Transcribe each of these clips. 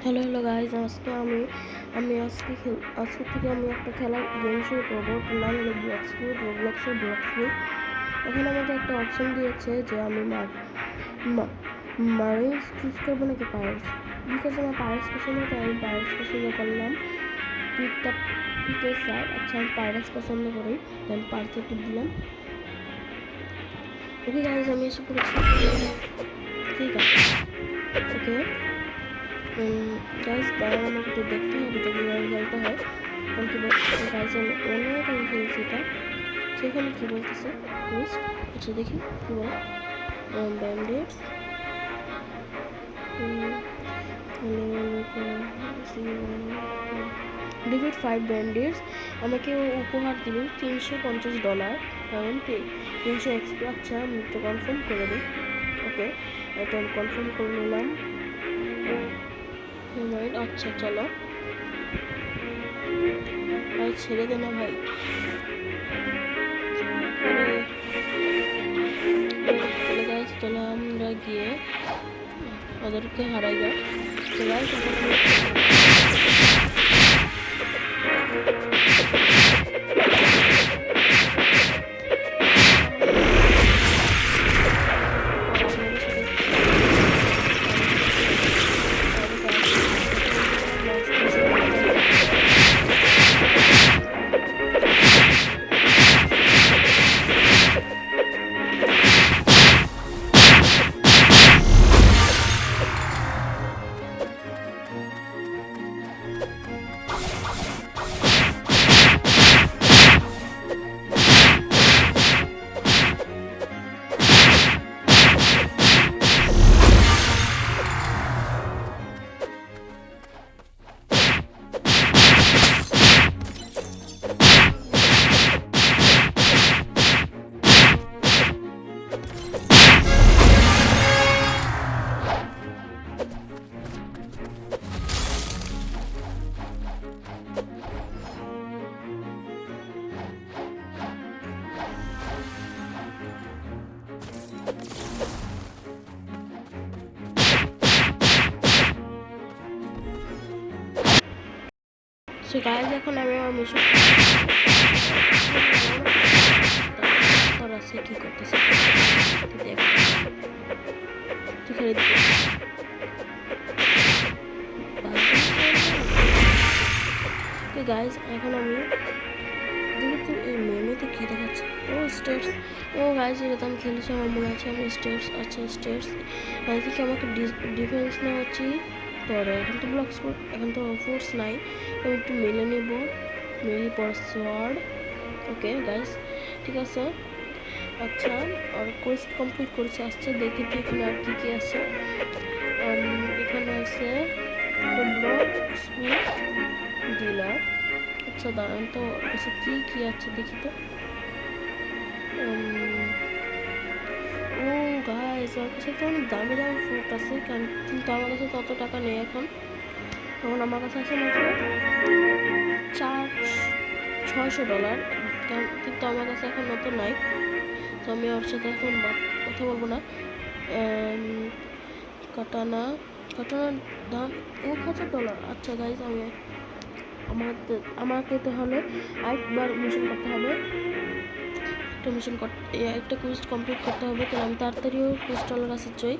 Hello guys, আজকে থেকে আমি একটা খেলার গেম শুরু করবো। ওটার নাম হলো রোবলক্সের ব্লকস ফ্রুট। এখানে আমাকে একটা অপশন দিয়েছে যে আমি মারিনস চুজ করবো নাকি পায়ার্স। বিকজ আমার পায়ার্স পছন্দ, তাই আমি পায়ার্স পছন্দ করলাম। পিকের সাইড, আচ্ছা আমি পায়ার্স পছন্দ করি, তাই আমি পায়ার্সে টিপ দিলাম। ওকে গাইজ, আমি এসে পড়েছি। ঠিক আছে, ওকে গাইজ, দাঁড়ান আমাকে একটু দেখতে হবে যে কীভাবে খেলতে হয়। কারণ কি গাইজ আমি অনেক আগে খেলছি এটা। সেখানে কী বলতেছে আচ্ছা দেখি কী বলে। ব্যান্ডেডস ডিভিড 5 ব্যান্ডেডস আমাকে উপহার দিল $350, কারণ 300 এক্সপি। আচ্ছা আমি একটু কনফার্ম করে দিই। ওকে, এটা আমি কনফার্ম করে নিলাম। আচ্ছা চলো ভাই, ছেড়ে দে না ভাই। চলো আমরা গিয়ে ওদেরকে হারাই গা। সো গাইজ, এখন আমি আমার মিশন আছে কি করতেছে দেখ। গাইজ এখন আমি দেখি এই মেনুতে কী দেখাচ্ছে। স্টেটস, গাইজ এটা তো আমি খেলেছি, আমার মনে আছে আমি স্টেটস। আচ্ছা স্টেটস থেকে আমাকে ডিফেন্স নেওয়া উচিত। পরে এখন তো ব্লকস, এখন তো ফোর্স নাই, আমি একটু মেলে নেব। মেলে পর সোয়ার্ড। ওকে গাইজ, ঠিক আছে। আচ্ছা আর কোর্স কমপ্লিট করেছি। আসছে দেখি তো এখানে আর কী কী আছে। এখানে আছে ব্লকস ডিলার। আচ্ছা দাঁড়ান তো, কাছে কী কী আছে দেখি তো। গাইজ আমার কাছে তো অনেক দামি দামি ফ্রুট আছে, কিন্তু আমার কাছে তত টাকা নেই এখন আমার কাছে আছে মাত্র $600, কিন্তু আমার কাছে এখন নতুন নাই, তো আমি ওর সাথে এখন কথা বলবো না। কাটানার দাম $1000। আচ্ছা গাইজ, আমাকে তাহলে আরেকবার মিশন করতে হবে। একটা কুইজ কমপ্লিট করতে হবে, তাহলে আমি তাড়াতাড়িও কুইজটার কাছে চাই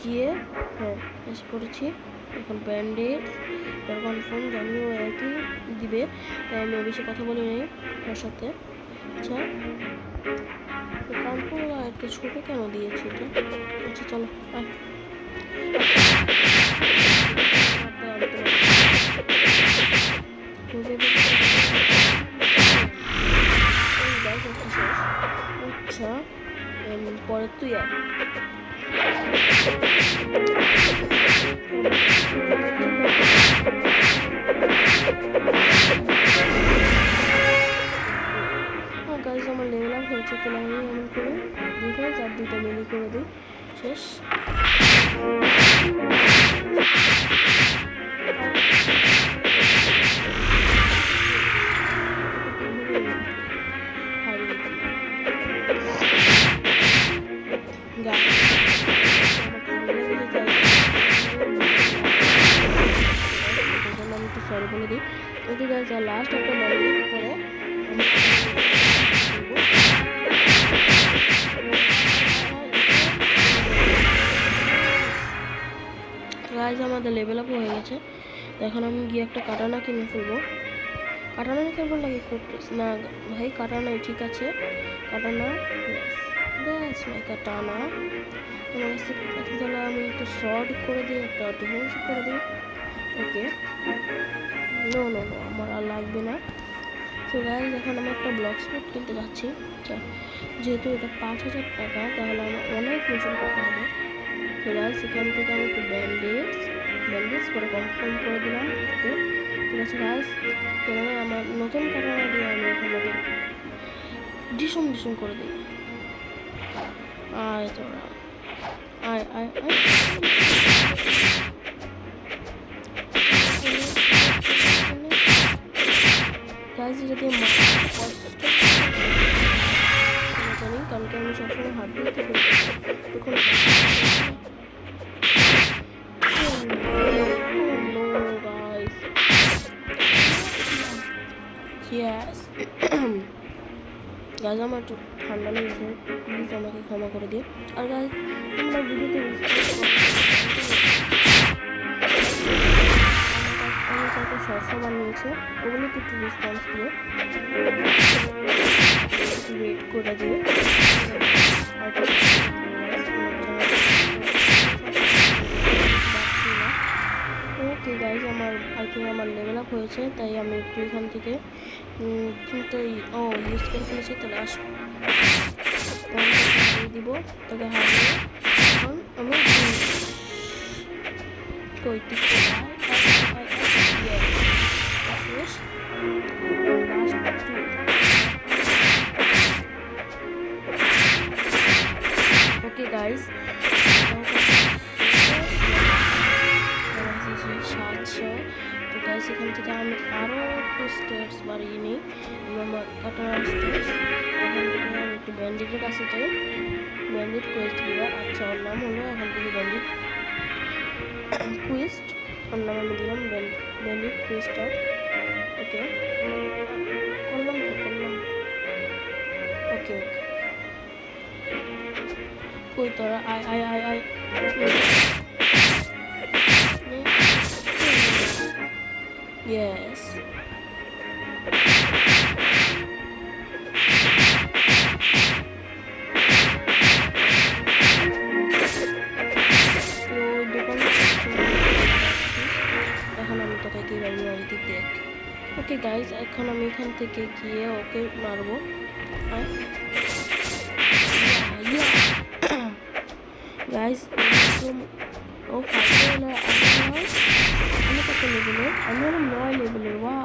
গিয়ে। হ্যাঁ এসে পড়েছি। এখন ব্যান্ডেড কনফার্ম, জানিও একই দিবে, তাই আমি বেশি কথা বলি নাই ওর সাথে। আচ্ছা কনফার্ম একটা ছোটো কেন দিয়েছি এটা। আচ্ছা চলো আচ্ছা পরে তুই আর গাইজ আমার লেভেল আপ হয়েছে, তাহলে আমি এমন করে ডিফেন্স আর দুটো মিলি করে দিই, শেষ। হারিয়ে দিলাম। সরি বলে দিই। ওকে গাইস লাস্ট একটা ব্যান্ডেজ পরে গাইস আমাদের লেভেল আপ হয়ে গেছে। এখন আমি গিয়ে একটা কাটানা কিনে ফেলবো। কাটানা নিয়ে খেলবো নাকি কোট্রেস? না ভাই কাটানাই ঠিক আছে। কাটানা দ্যাটস মাই কাটানা। তাহলে আমি একটা শর্ট করে দিই, একটা ডিফেন্স করে দিই। ওকে নো নো নো আমার আর লাগবে না। তো গাইস এখন আমি একটা ব্লক স্পট কিনতে যাচ্ছি। যেহেতু এটা 5,000 টাকা তাহলে আমার অনেক মিশন করতে হবে। তো গাইস এখান থেকে আমি একটু ব্যান্ডেজ করে কনফার্ম করে দিলাম। ওকে ঠিক আছে গাইস, তাহলে আমার নতুন কাটানা দিয়ে আমি এখানে ডিসম করে দিই। আয় তোরা আয় আয় আয় গাইস এটা দিয়ে জানি কারণ আমি সবসময় হাত দিয়ে তখন গাইস আমার একটু ঠান্ডা লেগেছে, প্লিজ আমাকে ক্ষমা করে দিও। আর গাইস তোমরা ভিডিওতে আমি কয়েকটা শর্টস বানিয়েছে, ওগুলোতে একটু রেসপন্স দিয়ে রেড করে দিও। ওকে গাইজ আমার আই থিঙ্ক আমার লেভেল আপ হয়েছে, তাই আমি একটু এখান থেকে কিন্তু ইউজ করে ফেলেছি। তাহলে আসো দিব তোকে হারিয়ে এখন আমি ওকে গাইজ 700। তো গাইজ এখান থেকে আমি আরও একটু স্টেপস বাড়িয়ে নিই। আমার কাটার স্টেপস এখান থেকে আমি একটু ব্যান্ডেডের কাছে যাই, ব্যান্ডেড কোয়েস্ট দিবার। আচ্ছা ওর নাম হলো এখান থেকে ব্যান্ডেড কুইস্ট, ওর নাম আমি দিলাম ব্যান্ডেড কুইস্টার। ওকে করলাম ওকে কই তোরা আয় আয় আয় আয় Yes. ওকে গাইজ এখন আমি এখান থেকে গিয়ে ওকে মারবো। গাইজ ও আমি কত লেভেলের? আমি হলাম 9 লেভেলের। ওয়া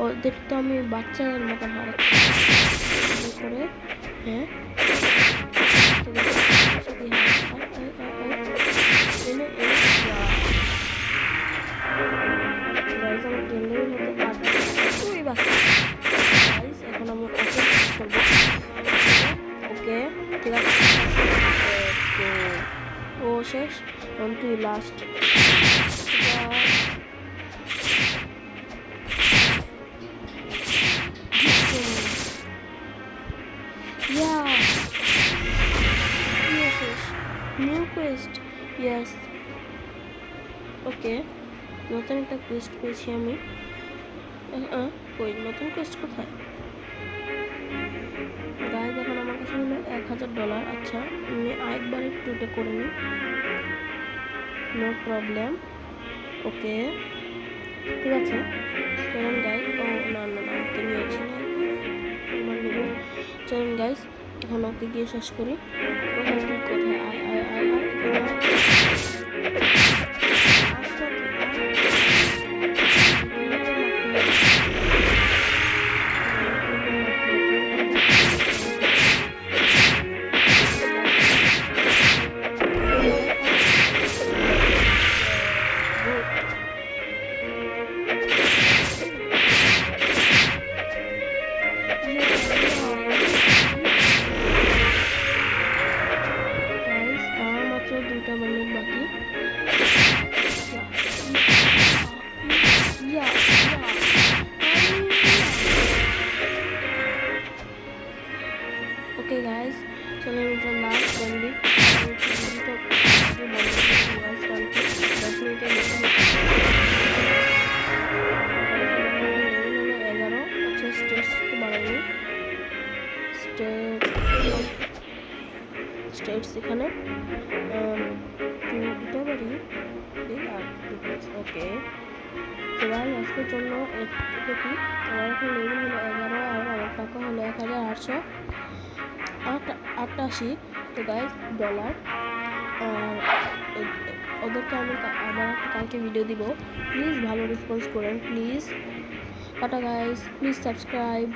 ওদের তো আমি বাচ্চাদের মতন হারাচ্ছি করে। হ্যাঁ এখন আমি ওকে ঠিক আছে ও শেষ তুই last. New Quest yes okay নতুন একটা কোয়েস্ট পেয়েছি আমি। ওই নতুন কোয়েস্ট কোথায় গাইজ? এখন আমার কাছে হলো $1,000। আচ্ছা আমি আরেকবার একটু এটা করে নিই, নো প্রবলেম। ওকে ঠিক আছে চলুন গাইজ। ও না না না ওকে নিয়েছি না এবার নেব। চলুন গাইজ এখন ওকে গিয়ে শেষ করি। কোথায় আয় আয় আয় আয় স্টেটস এখানে দিতে পারি ওকে। তো ভাই আজকের জন্য এটুকুই। আমার এখন লেভেল হলো 11 আর আমার টাকা হলো 1888। তো গাইজ ডলার। আর ওদেরকে আমি আবার কালকে ভিডিও দিব, প্লিজ ভালো রেসপন্স করেন please. Tata guys, please subscribe.